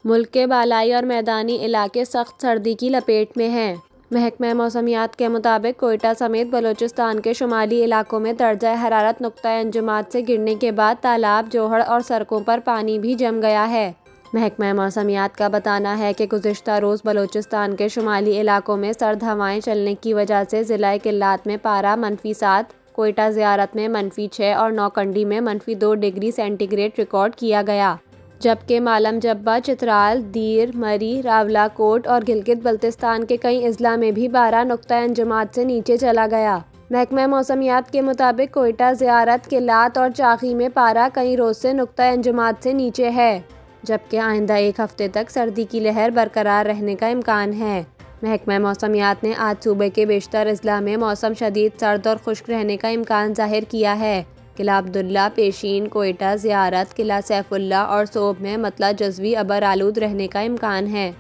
ملک کے بالائی اور میدانی علاقے سخت سردی کی لپیٹ میں ہیں۔ محکمہ موسمیات کے مطابق کوئٹہ سمیت بلوچستان کے شمالی علاقوں میں درجہ حرارت نقطہ انجماد سے گرنے کے بعد تالاب، جوہڑ اور سڑکوں پر پانی بھی جم گیا ہے۔ محکمہ موسمیات کا بتانا ہے کہ گزشتہ روز بلوچستان کے شمالی علاقوں میں سرد ہوائیں چلنے کی وجہ سے ضلع کلات میں پارہ -7، کوئٹہ زیارت میں -6 اور نوکنڈی میں -2 ڈگری سینٹی گریڈ ریکارڈ کیا گیا، جبکہ مالم جبہ، چترال، دیر، مری، راولاکوٹ اور گلگت بلتستان کے کئی اضلاع میں بھی پارہ نقطہ انجماد سے نیچے چلا گیا۔ محکمہ موسمیات کے مطابق کوئٹہ، زیارت، کلات اور چاغی میں پارہ کئی روز سے نقطہ انجماد سے نیچے ہے، جبکہ آئندہ ایک ہفتے تک سردی کی لہر برقرار رہنے کا امکان ہے۔ محکمہ موسمیات نے آج صوبے کے بیشتر اضلاع میں موسم شدید سرد اور خشک رہنے کا امکان ظاہر کیا ہے۔ قلعہ عبداللہ، پیشین، کوئٹہ، زیارت، قلعہ سیف اللہ اور صوب میں مطلع جزوی ابر آلود رہنے کا امکان ہے۔